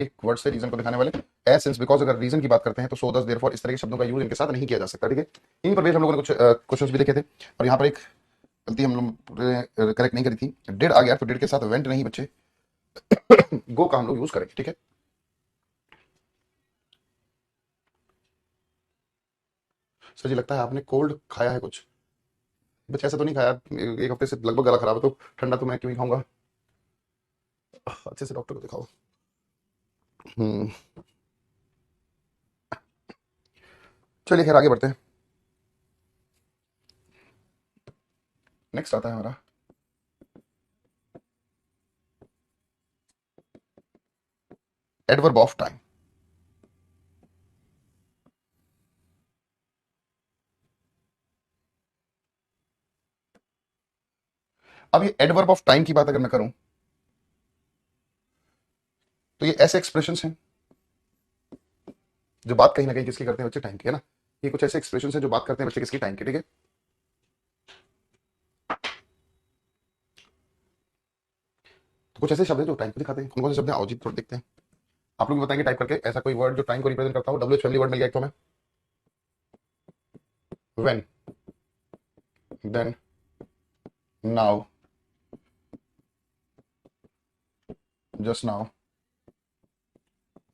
एक वर्ड से रीजन को दिखाने वाले एज सिंस बिकॉज अगर रीजन की बात करते हैं तो सो दस देयरफॉर इस तरह के शब्दों का यूज इनके साथ नहीं किया जा सकता। ठीक है, इन्हीं पर बेस हम लोगों ने कुछ क्वेश्चंस भी देखे थे और यहाँ पर एक गलती हम लोग करेक्ट नहीं करी थी। डिड आ गया तो डिड के साथ वेंट नहीं बच्चे, गो का हम लोग यूज करेंगे। ठीक है, सर जी लगता है आपने कोल्ड खाया है कुछ। बच्चे ऐसा तो नहीं खाया, एक हफ्ते से लगभग गला खराब है तो ठंडा तो मैं क्यों ही खाऊंगा। अच्छे से डॉक्टर को दिखाओ। हम्म, चलिए खैर आगे बढ़ते हैं। नेक्स्ट आता है हमारा एडवर्ब ऑफ टाइम। अब ये एडवर्ब ऑफ टाइम की बात अगर मैं करूं तो ये ऐसे एक्सप्रेशंस हैं जो बात कहीं ना कहीं किसकी करते हैं बच्चे, टाइम की, है ना। ये कुछ ऐसे एक्सप्रेशंस हैं जो बात करते हैं बच्चे किसकी, टाइम की। ठीक है, तो कुछ ऐसे शब्द हैं जो टाइम को दिखाते हैं। कौन कौन से शब्द हैं आओ जी थोड़ा देखते हैं। आप लोग भी बताएंगे टाइप करके ऐसा कोई वर्ड जो टाइम को रिप्रेजेंट करता हो। डब्ल्यू एच फैमिली वर्ड मिल गया एक तो हमें, when, then, now, just now,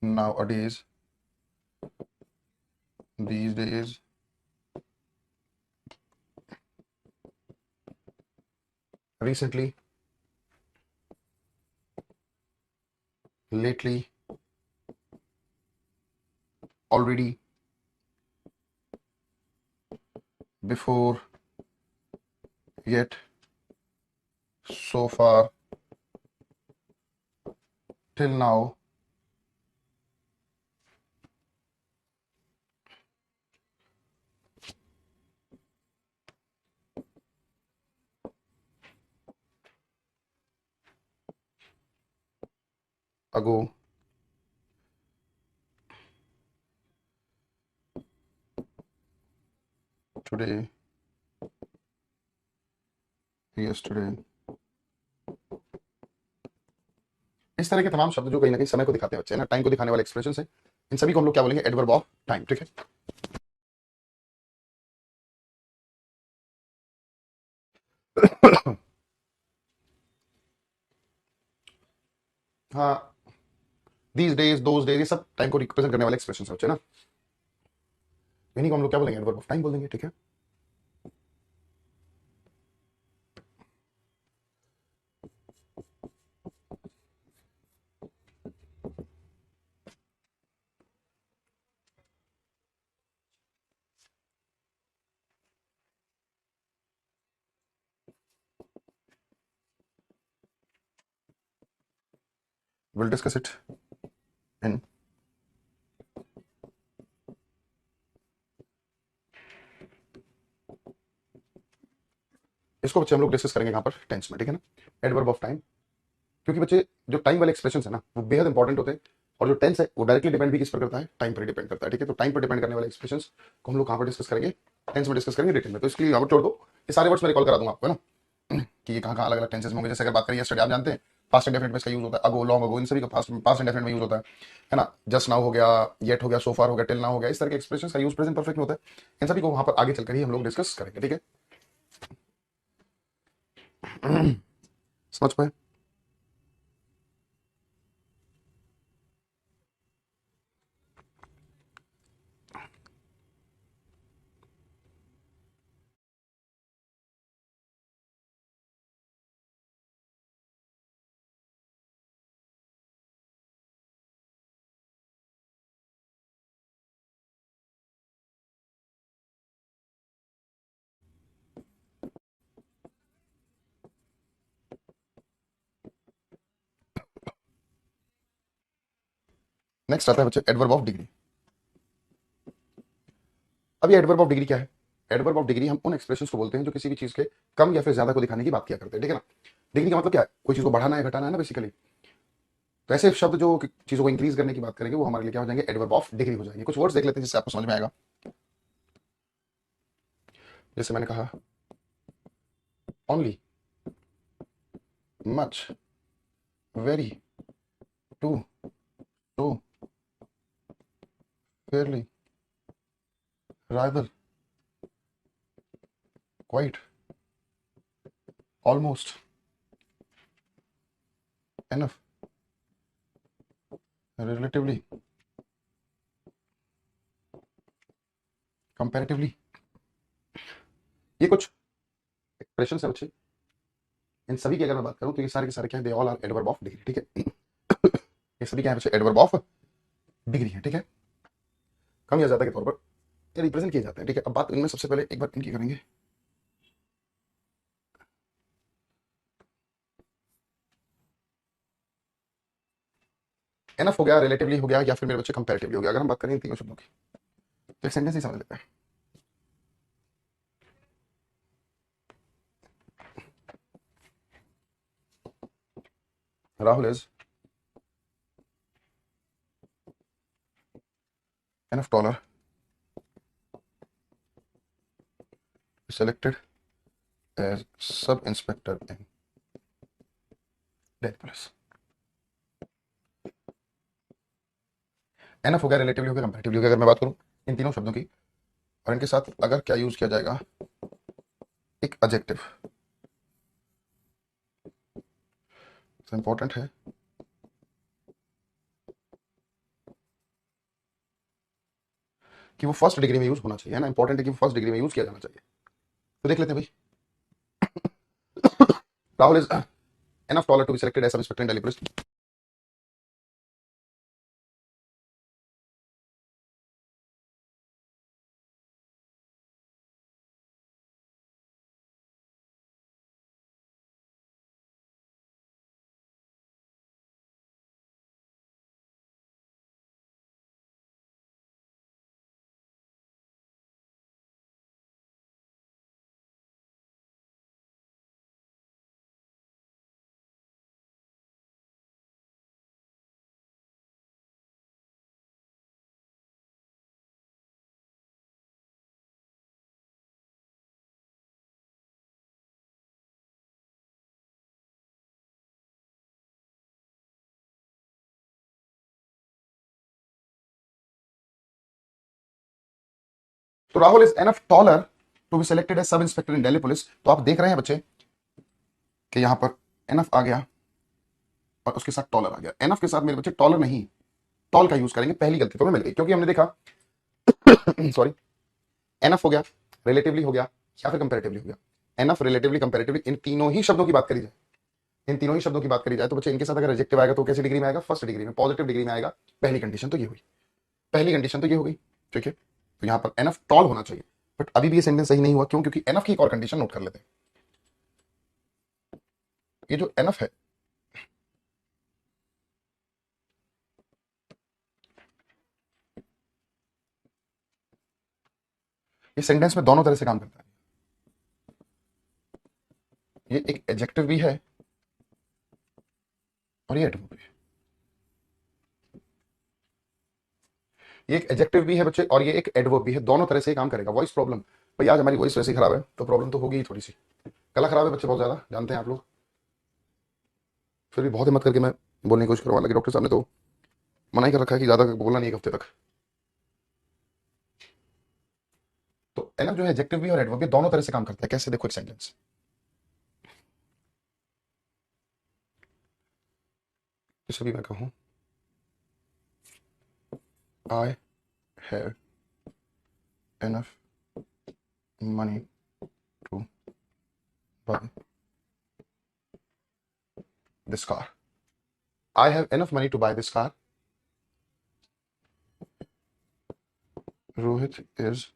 nowadays, these days, recently, lately, already, before, yet, so far, till now, ago, today, yesterday. इस तरह के तमाम शब्द जो कहीं ना कहीं समय को दिखाते हैं बच्चे, है ना, टाइम को दिखाने वाले एक्सप्रेशन है, इन सभी को हम लोग क्या बोलेंगे, एडवर्ब ऑफ टाइम। ठीक है, हाँ, दीज डेज, दोज डेज, ये सब टाइम को रिप्रेजेंट करने वाले एक्सप्रेशन है बच्चे ना, इन्हीं को हम लोग क्या बोलेंगे, एडवर्ब ऑफ टाइम बोल देंगे। ठीक है, विल डिस्कस इट इन, इसको बच्चे हम लोग डिस्कस करेंगे यहाँ पर टेंस में। ठीक है ना, एडवर्ब ऑफ टाइम, क्योंकि बच्चे जो टाइम वाले एक्सप्रेशन है ना वो बेहद इंपॉर्टेंट होते हैं और जो टेंस है वो डायरेक्टली डिपेंड भी किस पर करता है, टाइम पर डिपेंड करता है। ठीक है, तो टाइम पर डिपेंड करने वाले एक्सप्रेशन को हम लोग कहाँ पर डिस्कस करेंगे, टेंस में डिस्कस करेंगे डिटेल में। तो इसके लिए यहाँ पर छोड़ दो, ये सारे वर्ड्स मैं रिकॉल करा दूंगा आपको, है ना, कि ये कहाँ कहाँ अलग अलग टेंसेस में होंगे। जैसे अगर बात करें यस्टरडे, आप जानते हैं पास्ट एंड डेफिनेट में इसका यूज होता है, अगो, लॉन्ग अगो, इन सभी का पास्ट पास्ट एंड डेफिनेट में यूज होता है ना। जस्ट नाउ हो गया, येट हो गया, सो फार हो गया, टिल नाउ हो गया, इस तरह के एक्सप्रेशन का यूज प्रेजेंट परफेक्ट में होता है। इन सभी को वहां पर आगे चलकर ही हम लोग डिस्कस करेंगे। ठीक है, समझ पाए। नेक्स्ट आता है बच्चे एडवर्ब ऑफ डिग्री। अब ये एडवर्ब ऑफ डिग्री क्या है, एडवर्ब ऑफ डिग्री हम उन एक्सप्रेशंस को बोलते हैं जो किसी भी चीज के कम या फिर ज्यादा को दिखाने की बात किया करते हैं। ठीक है ना, डिग्री का मतलब क्या है, कोई चीज को बढ़ाना है घटाना है ना बेसिकली। तो ऐसे शब्द जो चीजों को इंक्रीज करने की बात करेंगे वो हमारे लिए क्या हो जाएंगे, एडवर्ब ऑफ डिग्री हो जाएंगे। कुछ वर्ड्स देख लेते हैं जिससे आपको समझ में आएगा। जैसे मैंने कहा only, much, very, too, fairly, rather, quite, almost, enough, relatively, comparatively. ये कुछ एक्सप्रेशन है बच्चे, इन सभी की अगर मैं बात करूं तो ये सारे के सारे क्या है, they all are adverb of degree, ठीक है। ये सभी क्या है बच्चे, एडवर्ब ऑफ डिग्री है, ठीक है। कम या ज्यादा के तौर पर ये रिप्रेजेंट किए जाते हैं, ठीक है। अब बात इनमें सबसे पहले एक बार इनकी करेंगे। एनफ हो गया, रिलेटिवली हो गया, या फिर मेरे बच्चे कंपैरेटिवली हो गया। अगर हम बात करें इन तीनों शब्दों की तो एक सेंटेंस ही समझ लेते हैं। Rahul is enough taller, selected as sub inspector in Delhi police. Enough हो गया, रिलेटिवली हो गया, कंपैरेटिवली हो गया। अगर मैं बात करूं इन तीनों शब्दों की और इनके साथ अगर क्या यूज किया जाएगा, एक एडजेक्टिव, तो इंपॉर्टेंट है कि वो फर्स्ट डिग्री में यूज होना चाहिए, है ना। इंपॉर्टेंट है कि वो फर्स्ट डिग्री में यूज किया जाना चाहिए। तो देख लेते हैं भाई। Rahul is enough taller to be selected as sub inspector in Delhi police. तो Rahul is enough taller to be selected as sub inspector in Delhi police. तो आप देख रहे हैं बच्चे कि यहां पर एनफ आ गया और उसके साथ टॉलर आ गया। एनफ के साथ मेरे बच्चे टॉलर नहीं, टॉल का यूज करेंगे। पहली गलती तो हमें मिल गई, क्योंकि हमने देखा सॉरी, एनफ हो गया, रिलेटिवली हो गया, या फिर कंपैरेटिवली हो गया। एनफ, रिलेटिवली, कंपैरेटिवली, इन तीनों ही शब्दों की बात करी जाए, इन तीनों ही शब्दों की बात करी जाए तो बच्चे इनके साथ अगर एडजेक्टिव आएगा तो कैसी डिग्री में आएगा, फर्स्ट डिग्री में, पॉजिटिव डिग्री में आएगा। पहली कंडीशन तो ये हुई, पहली कंडीशन तो ये हो गई, ठीक है। तो यहां पर एनफ टॉल होना चाहिए, बट अभी भी ये सेंटेंस सही नहीं हुआ। क्यों? क्योंकि एनफ की एक और कंडीशन नोट कर लेते हैं। ये जो एनफ है, ये सेंटेंस में दोनों तरह से काम करता है। ये एक एडजेक्टिव भी है और ये एडवर्ब भी है। ये एक एडजेक्टिव भी है बच्चे और ये एक एडवर्ब भी है। दोनों तरह से ये काम करेगा। वॉइस प्रॉब्लम, भाई आज हमारी वॉइस वैसे ही खराब है तो प्रॉब्लम तो होगी ही थोड़ी सी। गला खराब है बच्चे बहुत ज्यादा, जानते हैं आप लोग। फिर भी बहुत हिम्मत करके मैं बोलने की कोशिश करूँ, हालांकि डॉक्टर साहब ने तो मना ही कर रखा है कि ज्यादा बोलना नहीं एक हफ्ते तक। तो एनफ जो है एडजेक्टिव भी और एडवर्ब भी दोनों तरह से काम करता है। कैसे? देखो एक सेंटेंस, जैसे भी मैं कहूँ, I have enough money to buy this car. I have enough money to buy this car. Rohit is,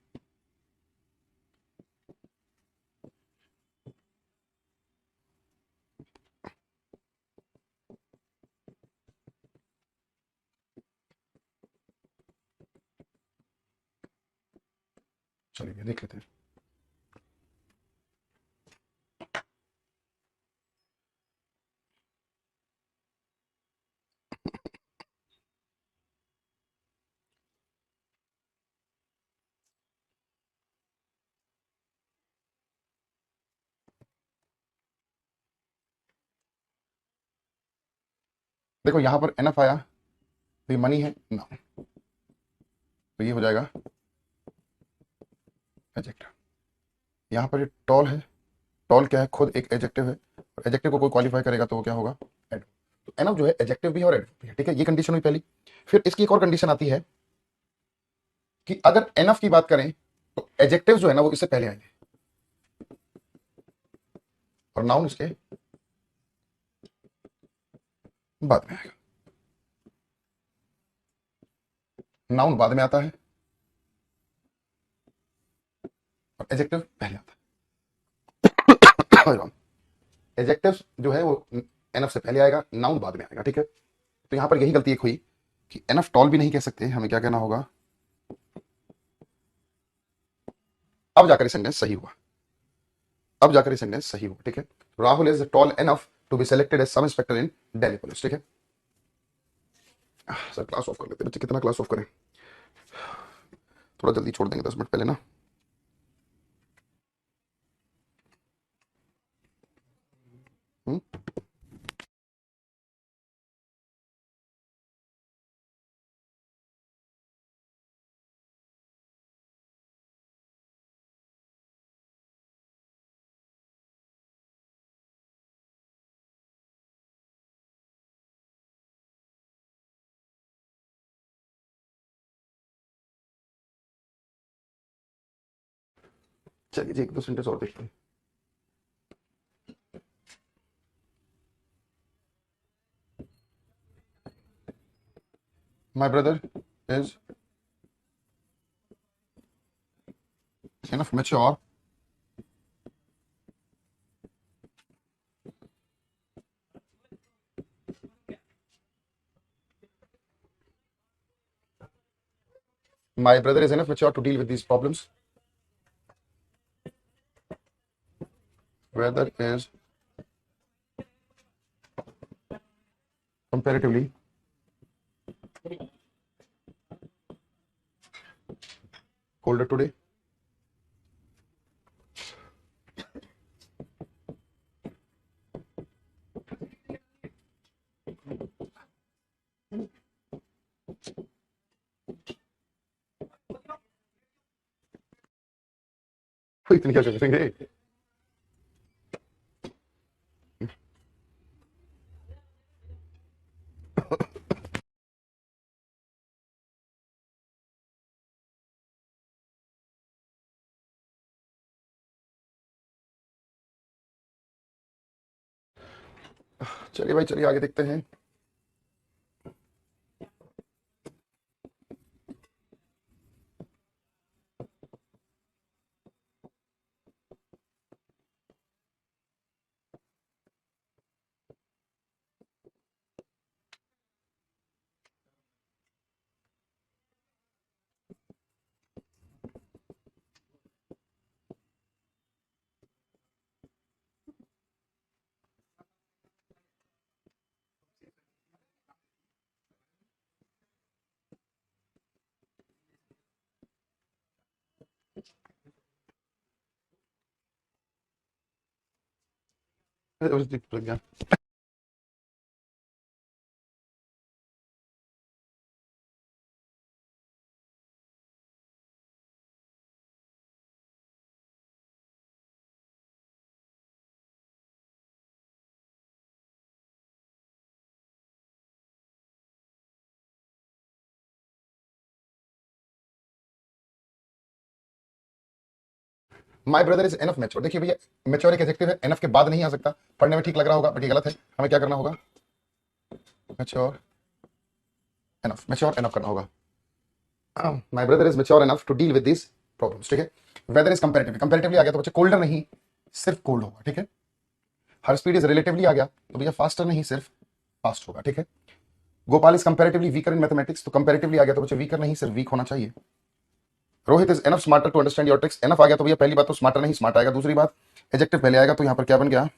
चलिए देख लेते हैं। देखो यहां पर एनफ आया तो ये मनी है ना, तो ये हो जाएगा एडजेक्टिव। यहाँ पर ये टॉल है, टॉल क्या है, खुद एक एडजेक्टिव है, और एडजेक्टिव को कोई क्वालिफाई करेगा तो वो क्या होगा, एड। तो एनफ जो है एडजेक्टिव भी है और एडवर्ब भी है, ठीक है, ये कंडीशन हुई पहली। फिर इसकी एक और कंडीशन आती है कि अगर एनफ की बात करें तो एडजेक्टिव जो है ना वो इससे पहले आएंगे और नाउन इसके बाद में आएगा। नाउन बाद में आता है और एडजेक्टिव पहले आता है। एडजेक्टिव जो है वो एनफ से पहले आएगा, नाउन बाद में आएगा, ठीक है। तो यहां पर यही गलती एक हुई कि एनफ टॉल भी नहीं कह सकते, हमें क्या कहना होगा, अब जाकर सेंटेंस सही हुआ, अब जाकर सेंटेंस सही हुआ, ठीक है। Rahul is tall enough to be selected as sub inspector in Delhi police, ठीक है। सर क्लास ऑफ कर लेते बच्चे, कितना क्लास ऑफ करें, थोड़ा जल्दी छोड़ देंगे 10 मिनट पहले ना। हुँ? चलिए जी, एक दो सेंटेंस और देखते हैं। माई brother is enough mature my brother is enough mature to deal with these problems. Brother is comparatively colder today. इतनी क्या करेंगे। चलिए भाई, चलिए आगे देखते हैं। माई ब्रदर इज एनफ मैच्योर, देखिए भैया मैच्योर एक एडजेक्टिव है, एनफ के बाद नहीं आ सकता, पढ़ने में ठीक लग रहा होगा बट ये गलत है। हमें क्या करना होगा, मैच्योर एनफ, मैच्योर एनफ करना होगा। My brother is mature enough to deal with this problems, ठीक है। वेदर इज कंपैरेटिवली, कंपैरेटिवली आ गया तो बच्चे कोल्डर नहीं, सिर्फ कोल्ड होगा, ठीक है। हर स्पीड इज रिलेटिवली आ गया तो भैया फास्टर नहीं, सिर्फ फास्ट होगा, ठीक है। Gopal is comparatively weaker in mathematics, तो कंपैरेटिवली आ गया तो बच्चे वीकर नहीं, सिर्फ वीक होना चाहिए। Rohit is enough smarter to understand your tricks, enough आ गया तो भैया पहली बात तो स्मार्टर नहीं, स्मार्ट आएगा। दूसरी बात एडजेक्टिव पहले आएगा तो यहां पर क्या बन गया,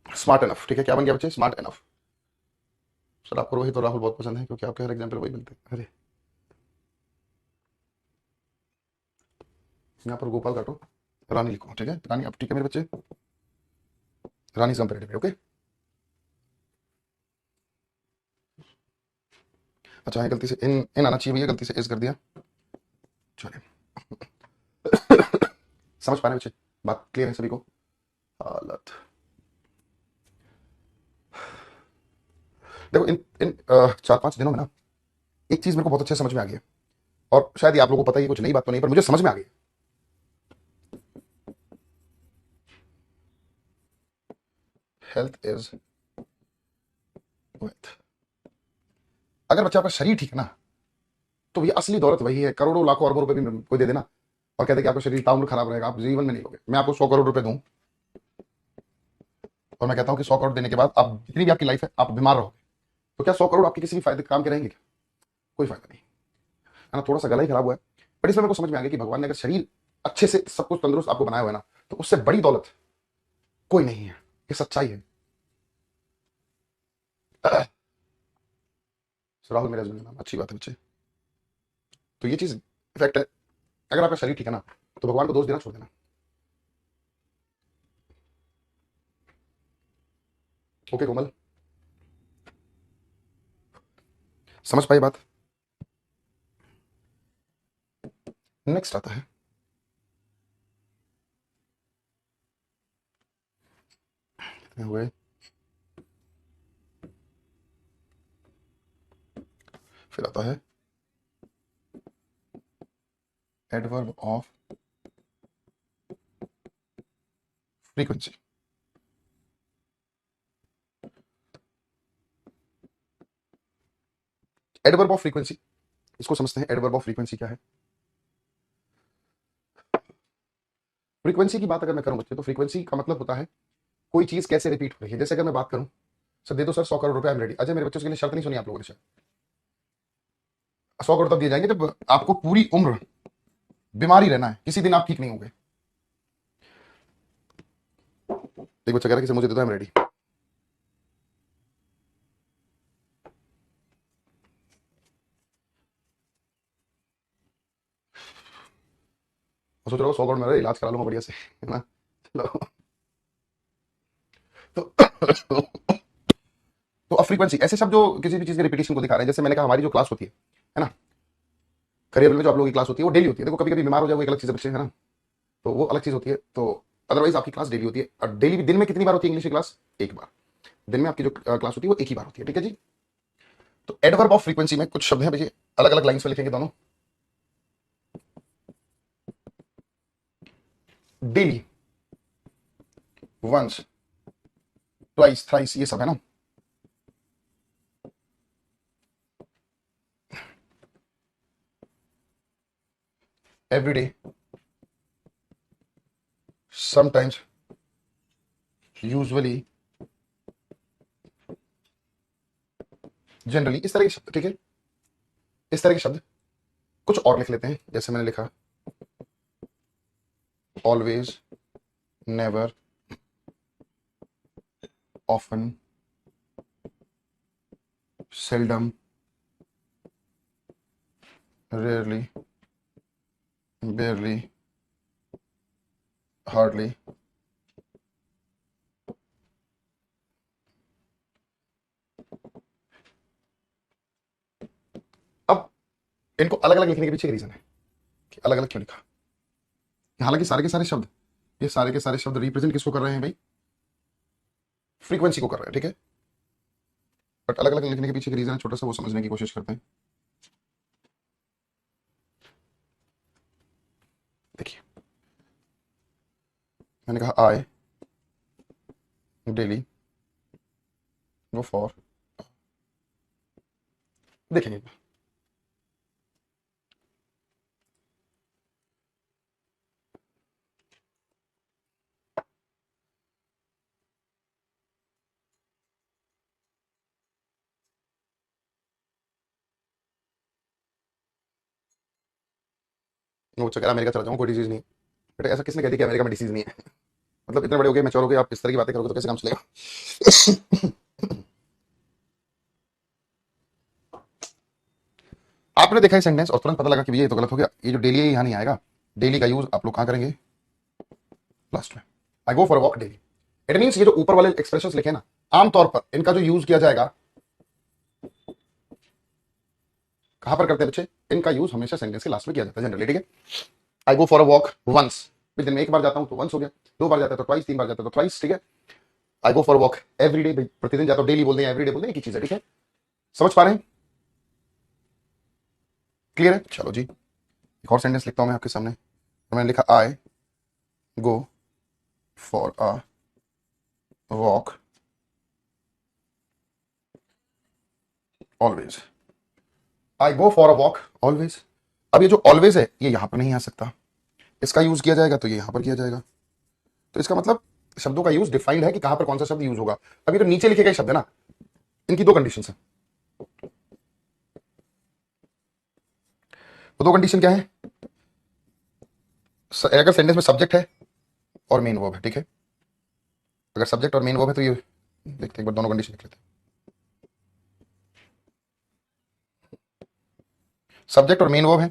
स्मार्ट एनफ, ठीक है। क्या बन गया बच्चे, स्मार्ट एनफ। सर आपको रोहित और राहुल बहुत पसंद है क्योंकि आपके हर एग्जाम्पल वही मिलते हैं। अरे यहाँ पर गोपाल काटो, रानी लिखो, ठीक है। रानी, अब ठीक है मेरे बच्चे, रानी कंपेरेटिव, ओके। अच्छा है, गलती से इन इन आना चाहिए भैया, गलती से इस कर दिया। चलिए, समझ पा रहे हैं बच्चे? बात क्लियर है सभी को? हालत देखो, इन इन 4-5 दिनों में ना एक चीज मेरे को बहुत अच्छे से समझ में आ गई है, और शायद ये आप लोगों को पता ही है, कुछ नई बात तो नहीं, पर मुझे समझ में आ गई। Health is wealth. अगर बच्चा आपका शरीर ठीक है ना, तो ये असली दौलत वही है। करोड़ों लाखों अरबों रुपए भी कोई दे देना और कहते कि आपका शरीर ताउम्र खराब रहेगा, आप जीवन में नहीं लोगे। मैं आपको 100 करोड़ रुपए दूं और मैं कहता हूं कि 100 करोड़ देने के बाद आप जितनी भी आपकी लाइफ है आप बीमार रहोगे, तो क्या 100 करोड़ आपके किसी भी फायदे काम के रहेंगे क्या? कोई फायदा नहीं है ना। थोड़ा सा गला ही खराब हुआ है, बट इसमें मेरे को समझ में आ गया कि भगवान ने अगर शरीर अच्छे से सब कुछ तंदुरुस्त आपको बनाया हुआ है ना, तो उससे बड़ी दौलत कोई नहीं है। ये सच्चाई है। राहुल मेरा हस्बैंड का नाम, अच्छी बात है बच्चे। तो ये चीज इफेक्ट है। अगर आपका शरीर ठीक है ना, तो भगवान को दोष देना छोड़ देना। ओके कोमल, समझ पाई बात? नेक्स्ट आता है, कितने हुए? फिर आता है adverb of frequency. Adverb of frequency, इसको समझते हैं। एडवर्ब ऑफ फ्रीक्वेंसी क्या है? फ्रीक्वेंसी की बात अगर मैं करूं बच्चे, तो फ्रीक्वेंसी का मतलब होता है कोई चीज कैसे रिपीट हो रही है। जैसे अगर मैं बात करूं, सर दे दो सर 100 करोड़ रुपए, आई एम रेडी। अजय मेरे बच्चों के लिए शर्त नहीं सुनी आप लोगों ने? 100 करोड़ तब दिए जाएंगे जब आपको पूरी उम्र बीमारी रहना है, किसी दिन आप ठीक नहीं होंगे। एक बच्चा कह रहा है कि सर मुझे दे दो, आई एम रेडी। सोच रहा हूँ 100 करोड़ मेरा इलाज करा लूंगा बढ़िया से, है ना। चलो, तो तो अब फ्रीक्वेंसी ऐसे शब्द जो किसी भी चीज के रिपीटेशन को दिखा रहे हैं। जैसे मैंने कहा हमारी जो क्लास होती है ना, करियर में जो आप लोगों की क्लास होती है वो डेली होती है। देखो कभी कभी बीमार हो जाए वो एक अलग चीज है बच्चे, है ना, तो वो अलग चीज होती है। तो अदरवाइज आपकी क्लास डेली होती है। और डेली भी दिन में कितनी बार होती है इंग्लिश की क्लास? एक बार। दिन में आपकी जो क्लास होती है वो एक ही बार होती है, ठीक है जी। तो एडवर्ब ऑफ फ्रीक्वेंसी में कुछ शब्द हैं भैया, अलग अलग लाइंस में लिखेंगे दोनों। डेली, वंस, ट्वाइस, थ्राइस, ये सब है ना। Every day, sometimes, usually, generally, इस तरह के शब्द, ठीक है। इस तरह के शब्द कुछ और लिख लेते हैं। जैसे मैंने लिखा always, never, often, seldom, rarely, बेयरली, hardly. अब इनको अलग अलग लिखने के पीछे रीजन है कि अलग अलग क्यों लिखा। हालांकि सारे के सारे शब्द, ये सारे के सारे शब्द रिप्रेजेंट किसको कर रहे हैं भाई? फ्रीक्वेंसी को कर रहे हैं, ठीक है। बट अलग अलग लिखने के पीछे रीजन है छोटा सा, वो समझने की कोशिश करते हैं। देखिए, मैंने कहा आई डेली गो फॉर, देखेंगे वो चक्कर अमेरिका चला जाऊँ, कोई डिजीज नहीं। बेटा ऐसा किसने कह दिया कि अमेरिका में डिसीज नहीं है? मतलब इतने बड़े हो गए, मैच्योर हो गए, आप इस तरह की बातें करोगे तो कैसे काम चलेगा? आपने देखा है सेंटेंस और तुरंत पता लगा कि भैया ये तो गलत हो गया। ये जो डेली है यहाँ नहीं आएगा। डेली का यूज आप लोग कहाँ करेंगे? लास्ट में। I go for walk daily. It means ये जो ऊपर वाले एक्सप्रेशन लिखे ना, आमतौर पर इनका जो यूज किया जाएगा कहां पर करते हैं बच्चे? इनका यूज हमेशा सेंटेंस के लास्ट में किया जाता है जनरली, ठीक है। I go for a walk once, दिन में एक बार जाता हूं तो वंस हो गया, 2 बार जाता है तो ट्वाइस, 3 बार जाता है तो ट्वाइस, ठीक है। I go for walk every day, प्रतिदिन जाता हूं, डेली बोलते हैं, एवरी डे बोलते हैं, एक ही चीज है, ठीक है। समझ पा रहे हैं? क्लियर है? चलो जी, एक और सेंटेंस लिखता हूं मैं आपके सामने। तो मैंने लिखा I go for a walk always. I go for a walk always. अब ये जो ऑलवेज है ये यहां पर नहीं आ सकता, इसका यूज किया जाएगा तो ये यहां पर किया जाएगा। तो इसका मतलब शब्दों का यूज डिफाइंड है कि कहां पर कौन सा शब्द यूज होगा। अभी तो नीचे लिखे गए शब्द है ना, इनकी 2 कंडीशन है। वो 2 कंडीशन क्या है? अगर सेंटेंस में सब्जेक्ट है और मेन वर्ब है, ठीक है। अगर सब्जेक्ट और मेन वर्ब है तो ये देखते हैं एक बार, दोनों कंडीशन लिख लेते हैं। सब्जेक्ट और मेन वर्ब है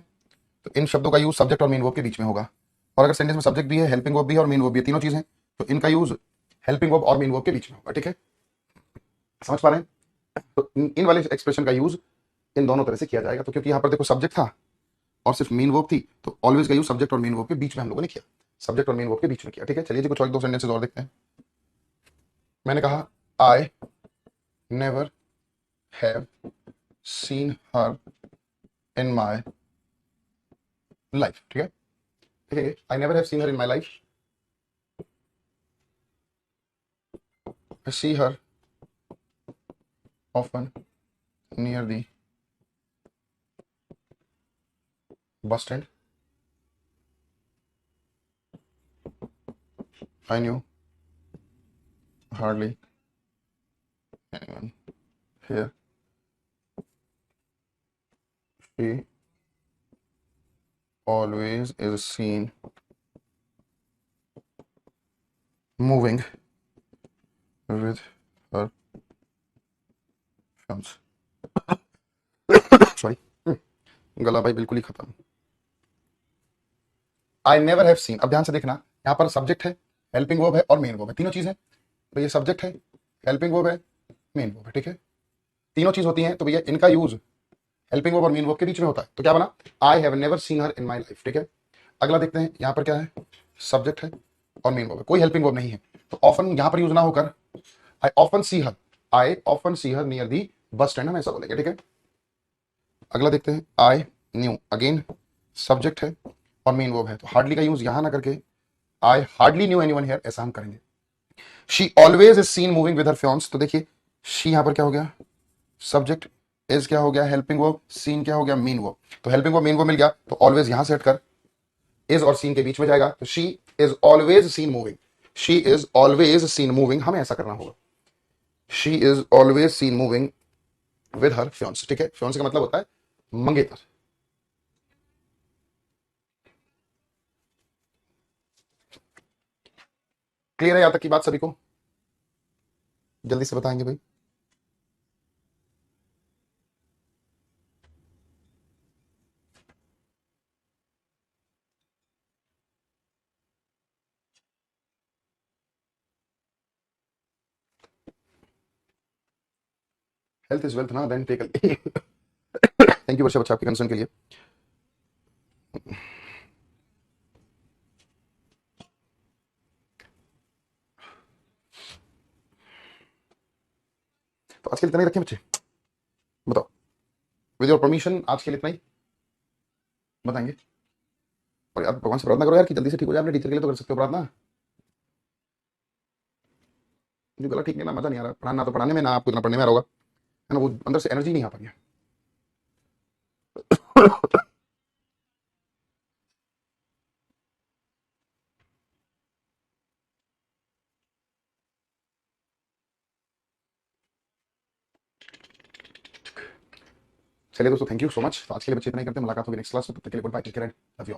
तो इन शब्दों का यूज सब्जेक्ट और मेन वर्ब के बीच में होगा। और अगर सेंटेंस में सब्जेक्ट भी है, हेल्पिंग वर्ब भी है और मेन वर्ब भी है, तीनों चीजें, तो इनका यूज हेल्पिंग वर्ब और मेन वर्ब के बीच में होगा, ठीक है। समझ पा रहे हैं? तो इन वाले एक्सप्रेशन का यूज इन दोनों तरह से किया जाएगा। तो क्योंकि यहां पर देखो सब्जेक्ट था और सिर्फ मेन वर्ब थी, तो ऑलवेज का यूज सब्जेक्ट और मेन वर्ब के बीच में हम लोगों ने किया, सब्जेक्ट और मेन वर्ब के बीच में किया, ठीक है। चलिए जी, कुछ और 2 सेंटेंसेस और देखते हैं। मैंने कहा I never have seen her in my life, ठीक है। ठीक है, I never have seen her in my life, I see her often near the bus stand. I knew hardly anyone here. She always is seen moving with her fiance. Sorry, गला भाई बिल्कुल ही खत्म। आई never have scene, अब ध्यान से देखना, यहाँ पर सब्जेक्ट है, हेल्पिंग वर्ब है और मेन वर्ब है, तीनों चीज है। तो ये सब्जेक्ट है, हेल्पिंग वर्ब है, मेन वर्ब है, ठीक है। तीनों चीज होती हैं तो भैया इनका यूज हेल्पिंग वर्ब और मेन वर्ब के बीच में होता है। तो क्या बना? I have never seen her in my life, ठीक है। अगला देखते हैं, यहाँ पर क्या है? सब्जेक्ट है और मेन वर्ब है, कोई हेल्पिंग वर्ब नहीं है, तो ऑफन यहां पर यूज ना होकर I often see her, I often see her near the bus stand, हम ऐसा बोलेंगे, ठीक है। अगला देखते हैं, आई न्यू, अगेन सब्जेक्ट है और मेन वर्ब है, तो हार्डली का यूज यहां ना करके I hardly new anyone here ऐसा हम करेंगे। She always is seen moving with her faience, तो देखिए शी यहां पर क्या हो गया? सब्जेक्ट, इज क्या हो गया? हेल्पिंग वर्ब, सीन क्या हो गया? Main verb. तो हेल्पिंग वर्ब मेन वर्ब मिल गया, तो ऑलवेज यहां से हटकर इज और सीन के बीच में जाएगा, तो she is always seen moving, she is always seen moving, हमें ऐसा करना होगा, she is always seen moving with her faience, ठीक है। फियांस का मतलब होता है मंगेतर। क्लियर है यहां तक की बात सभी को? जल्दी से बताएंगे भाई। हेल्थ इज वेल्थ ना, देन टेक। थैंक यू वर्षा बच्चा आपके कंसर्न के लिए। तो आज के लिए इतना ही रखें बच्चे, बताओ, विद योर परमिशन आज के लिए इतना ही बताएंगे। और यार भगवान से प्रार्थना करो यार कि जल्दी से ठीक हो जाए, अपने टीचर के लिए तो कर सकते हो प्रार्थना। जो गला ठीक नहीं ना, मजा नहीं आ रहा पढ़ाना, तो पढ़ाने में ना आपको इतना पढ़ने में आ रहा होगा, है ना, वो अंदर से एनर्जी नहीं आ पा रही है। चलिए दोस्तों, थैंक यू सो मच। तो आज के लिए बच्चे इतना ही करते हैं, मुलाकात होगी नेक्स्ट क्लास में, तब तक के लिए good bye, take care, love you.